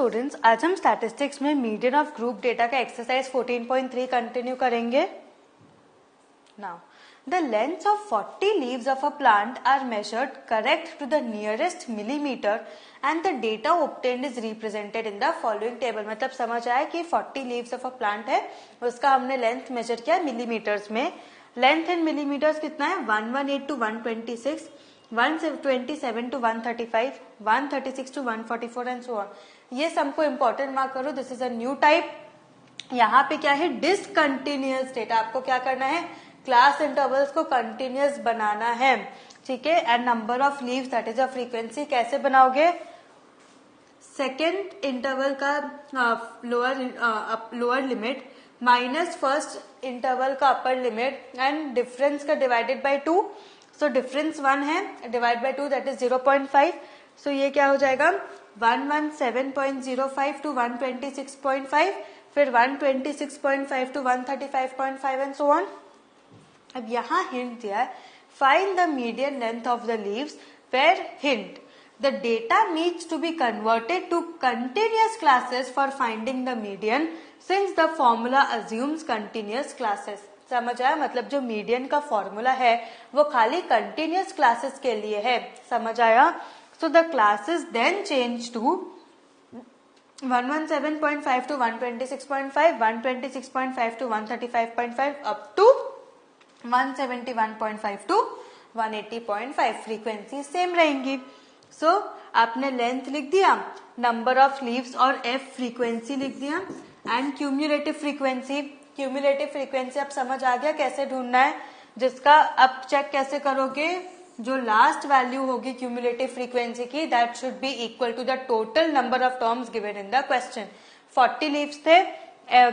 Students, आज हम statistics में मीडियन ऑफ ग्रुप डेटा का एक्सरसाइज 14.3 कंटिन्यू करेंगे. Now the lengths of 40 leaves of a plant are measured correct to the nearest millimeter and the data obtained is represented in the following table. मतलब समझ आया कि 40 leaves of a plant है, उसका हमने length major किया millimetres में. Length in millimetres कितना है? 118 to 126, 127 to 135, 136 to 144 and so on. ये सबको इंपॉर्टेंट मार्क करो. This is a new type. यहाँ पे क्या है? Discontinuous data. आपको क्या करना है? क्लास इंटरवल्स को कंटिन्यूअस बनाना है. ठीक है. And number of leaves that is a frequency. कैसे बनाओगे? सेकेंड इंटरवल का lower limit minus first interval का अपर लिमिट एंड डिफरेंस का डिवाइडेड बाय 2. सो डिफरेंस 1 है, डिवाइड बाय 2 दैट इज 0.5. सो ये क्या हो जाएगा? 117.05 टू 126.5, फिर 126.5 टू 135.5 एंड सो ऑन. अब यहाँ हिंट दिया है, find the median length of the leaves where hint the data needs to be converted to continuous classes for finding the median since the formula assumes continuous classes. समझ आया? मतलब जो median का formula है वो खाली कंटिन्यूअस क्लासेस के लिए है. समझ आया? So the classes then change to 117.5 to 126.5, 126.5 to 135.5 up to 171.5 to 180.5. Frequency same रहेंगी. सो आपने लेंथ लिख दिया, नंबर ऑफ लीव्स और एफ फ्रीक्वेंसी लिख दिया and cumulative frequency. Cumulative frequency अब समझ आ गया कैसे ढूंढना है, जिसका अब चेक कैसे करोगे? जो लास्ट वैल्यू होगी क्यूम्युलेटिव फ्रीक्वेंसी की that should be equal to the total number of terms given in the question. 40 leaves थे,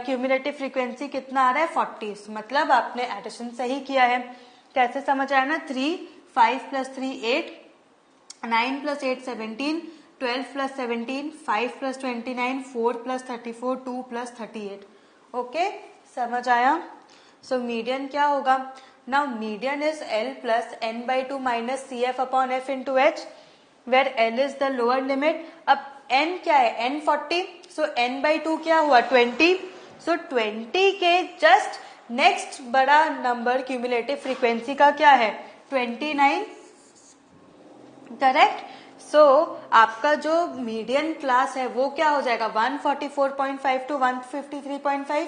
क्यूमुलेटिव फ्रीक्वेंसी कितना आ रहा है? 40. मतलब आपने एडिशन सही किया है. कैसे समझ आया ना? 3, 5 plus 3 8, 9 plus 8 17, 12 plus 17, 5 plus 29, 4 plus 34, 2 plus 38. Okay, समझ आया? सो मीडियन क्या होगा? Now median is L plus n by 2 minus CF upon F into H where L is the lower limit. अब n क्या है? n 40. सो n by 2 क्या हुआ? 20. सो 20 के जस्ट नेक्स्ट बड़ा नंबर क्यूमुलेटिव फ्रीक्वेंसी का क्या है? 29. करेक्ट. सो आपका जो मीडियन क्लास है वो क्या हो जाएगा? 144.5 टू 153.5.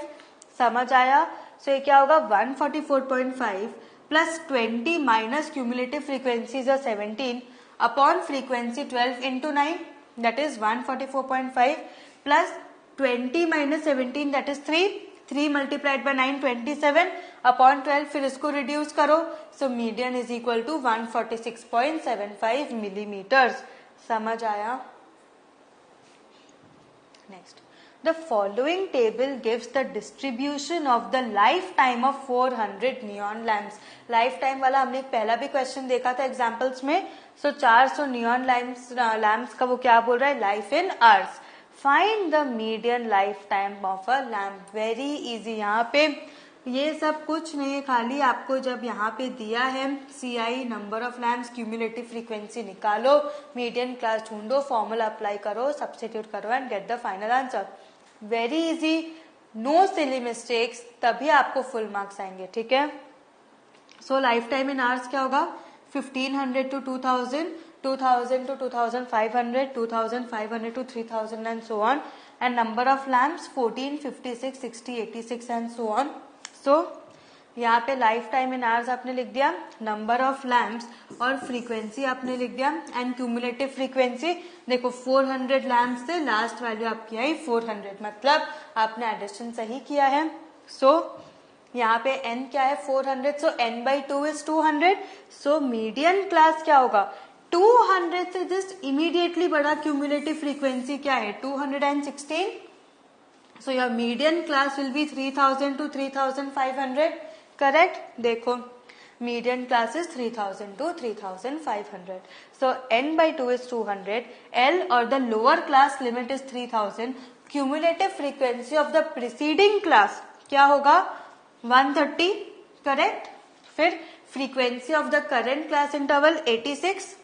समझ आया? सो ये क्या होगा? 144.5 plus 20 minus cumulative frequency 17 upon frequency 12 into 9 that is 144.5 plus 20 minus 17 that is 3. 3 multiplied by 9 27 upon 12. फिर इसको रिड्यूस करो. So median is equal to 146.75 millimetres. समझ आया? Next, the following table gives the distribution of the lifetime of 400 neon lamps. lifetime वाला हमने पहला भी question देखा था एग्जांपल्स में. सो 400 नियॉन लैम्प्स का वो क्या बोल रहा है? Life in hours. Find the median life time of a lamp. Very easy. यहाँ पे ये सब कुछ नहीं, खाली आपको जब यहाँ पे दिया है CI number of lamps, cumulative frequency निकालो, मीडियन क्लास ढूंढो, फॉर्मूला अप्लाई करो, सब्स्टिट्यूट करो and get the final answer. Very easy, no silly mistakes, तभी आपको फुल मार्क्स आएंगे. ठीक है. So life time in hours क्या होगा? 1500 to 2000, 2000 to 2500, 2500 to 3000 and so on. And number of lamps 14, 56, 60, 86 and so on. So यहाँ पे life time in hours आपने लिख दिया, नंबर ऑफ लैम्प्स और फ्रीक्वेंसी आपने लिख दिया एंड क्यूमुलेटिव फ्रीक्वेंसी. देखो 400 लैम्प्स से लास्ट वैल्यू आपकी आई 400. मतलब आपने एडिशन सही किया है. सो यहाँ पे n क्या है? 400. So n by 2 is 200. So median class क्या होगा? 200 से जस्ट इमीडिएटली बड़ा क्यूमुलेटिव फ्रीक्वेंसी क्या है? 216. So your median class will be 3000 to 3500. Correct. देखो median class is 3000 to 3500. So n by 2 is 200. L और the lower class limit is 3000. Cumulative frequency of the preceding class क्या होगा? 130. Correct. फिर frequency of the current class interval 86.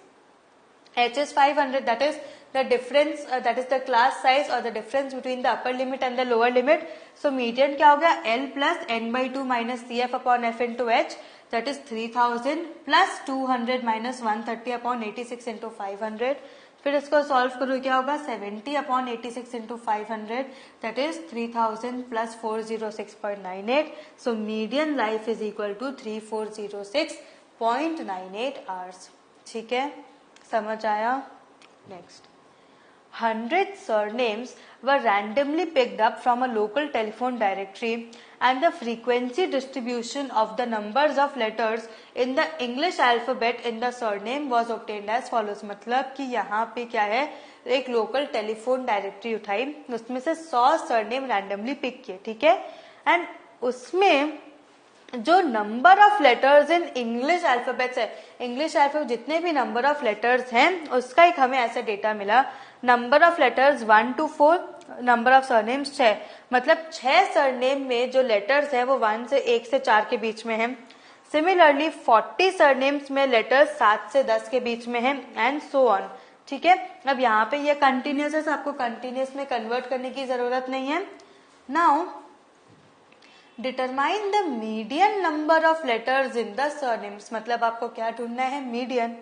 H is 500 that is the difference that is the class size or the difference between the upper limit and the lower limit. So median क्या हो गया L plus n by 2 minus CF upon F into H, that is 3000 plus 200 minus 130 upon 86 into 500. फिर इसको solve करो क्या होगा 70 upon 86 into 500, that is 3000 plus 406.98. So median life is equal to 3406.98 hours. ठीक है, समझ आया. Next, 100 surnames were randomly picked up from a local telephone directory and the frequency distribution of the numbers of letters in the English alphabet in the surname was obtained as follows. मतलब कि यहाँ पे क्या है, एक local telephone directory उठाई, उसमें से 100 सरनेम रैंडमली पिक किए. ठीक है, एंड उसमें जो number of letters in English alphabets है, इंग्लिश अल्फाबेट जितने भी नंबर ऑफ लेटर्स हैं उसका एक हमें ऐसा डेटा मिला. Number of letters 1 to 4, number of surnames 6. मतलब 6 सरनेम में जो लेटर्स है वो 1 से 4 के बीच में है. सिमिलरली 40 सरनेम्स में लेटर्स 7 से 10 के बीच में है, एंड सो ऑन. ठीक है, अब यहाँ पे ये कंटिन्यूस है, आपको कंटिन्यूस में कन्वर्ट करने की जरूरत नहीं है. Now determine the median number of letters in the surnames. मतलब आपको क्या ढूंढना है, median.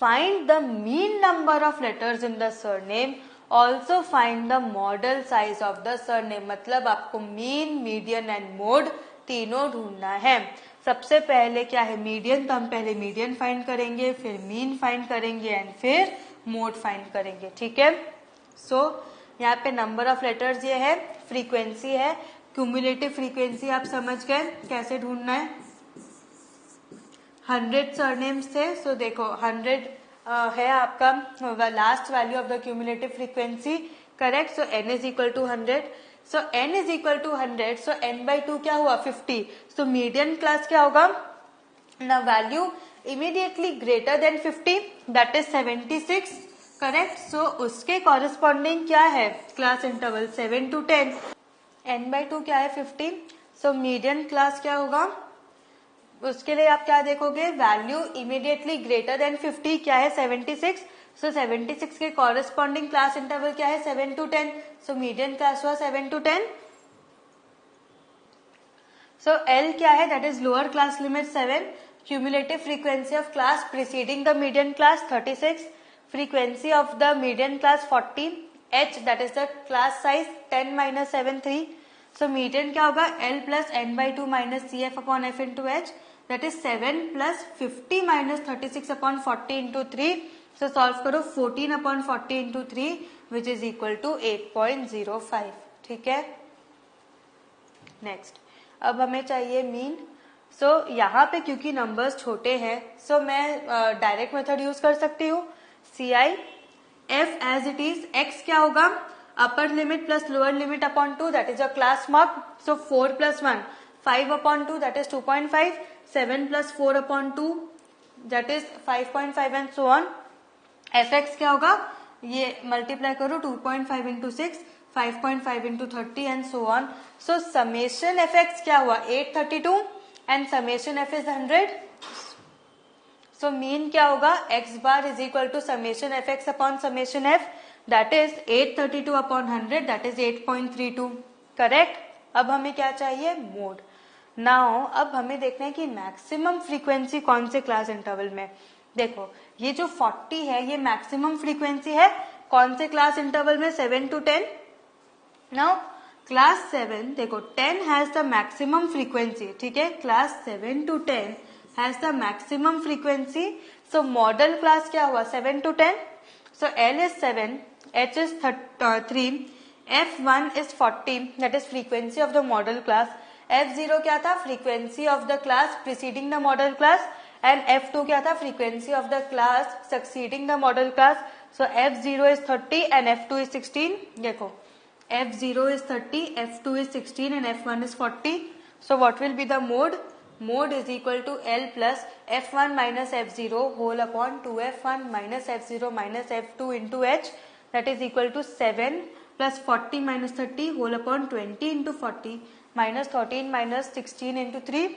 Find the mean number of letters in the surname, also find the model size of the surname. मतलब आपको मीन, मीडियन एंड मोड तीनों ढूंढना है. सबसे पहले क्या है, मीडियन, तो हम पहले मीडियन फाइंड करेंगे, फिर मीन फाइंड करेंगे एंड फिर मोड फाइंड करेंगे. ठीक है, सो यहाँ पे नंबर ऑफ लेटर्स ये है, फ्रीक्वेंसी है, क्यूमुलेटिव फ्रीक्वेंसी आप समझ गए कैसे ढूंढना है. 100 सरनेम्स थे, सो देखो 100 है आपका last value of the cumulative frequency, correct. So n is equal to 100. So n is equal to 100, so n by 2 क्या हुआ 50. सो मीडियन क्लास क्या होगा ना, value immediately greater than 50, that is 76, correct. So उसके कॉरेस्पॉन्डिंग क्या है, class interval 7 to 10. n by 2 क्या है 50. सो मीडियन क्लास क्या होगा, उसके लिए आप क्या देखोगे, वैल्यू इमीडिएटली ग्रेटर देन 50 क्या है 76. सो 76 के कॉरेस्पॉन्डिंग क्लास इंटरवल क्या है 7 to 10. सो मीडियन क्लास हुआ 7 to 10. सो L क्या है, that is lower class limit 7. Cumulative frequency of class preceding the median class 36. Frequency of the median class 40. H that is the class size 10 minus 7 3. So median क्या होगा, L plus n by 2 minus CF upon F into H, that is 7 plus 50 minus 36 upon 40 into 3. So solve करो 14 upon 40 into 3 which is equal to 8.05. ठीक है, next. अब हमें चाहिए mean. सो यहाँ पे क्योंकि नंबर्स छोटे हैं, सो मैं डायरेक्ट मेथड यूज कर सकती हूँ. CI F as it is, X क्या होगा, upper limit plus lower limit upon 2, that is a class mark. So 4 plus 1 5 upon 2, that is 2.5. 7 plus 4 upon 2, that is 5.5 and so on. Fx क्या होगा, ये multiply करो 2.5 into 6, 5.5 into 30 and so on. So summation Fx क्या हुआ 832 and summation F is 100. So mean क्या होगा, x bar is equal to summation Fx upon summation F, that is 832 upon 100, that is 8.32. Correct. अब हमें क्या चाहिए, mode. Now अब हमें देखना है कि मैक्सिमम फ्रीक्वेंसी कौन से क्लास इंटरवल में. देखो ये जो 40 है ये मैक्सिमम फ्रीक्वेंसी है कौन से क्लास इंटरवल में, 7 to 10. नाउ क्लास 7 देखो 10 हैज द मैक्सिमम फ्रीक्वेंसी. ठीक है, class 7 to 10 has the maximum frequency. So model class क्या हुआ 7 to 10. So L is 7, H is 3, F1 is 40, that is frequency of the model class. F0 क्या था, frequency of the class preceding the model class, and F2 क्या था, frequency of the class succeeding the model class. So F0 is 30 and F2 is 16. देखो F0 is 30, F2 is 16 and F1 is 40. So what will be the mode? Mode is equal to L plus F1 minus F0 whole upon 2F1 minus F0 minus F2 into H, that is equal to 7 plus 40 minus 30 whole upon 20 into 40 minus 13 minus 16 into 3,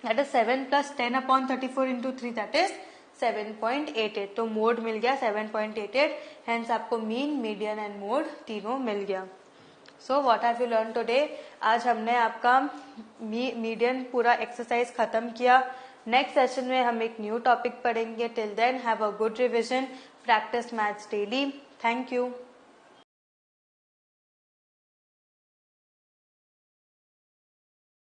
that is 7 plus 10 upon 34 into 3, that is 7.88, तो mode मिल गया 7.88, hence आपको mean, median and mode तीनों मिल गया। So what have you learn today? आज हमने आपका median पूरा exercise खत्म किया। नेक्स्ट सेशन में हम एक न्यू टॉपिक पढ़ेंगे। Till then have a good revision, practice maths daily. Thank you.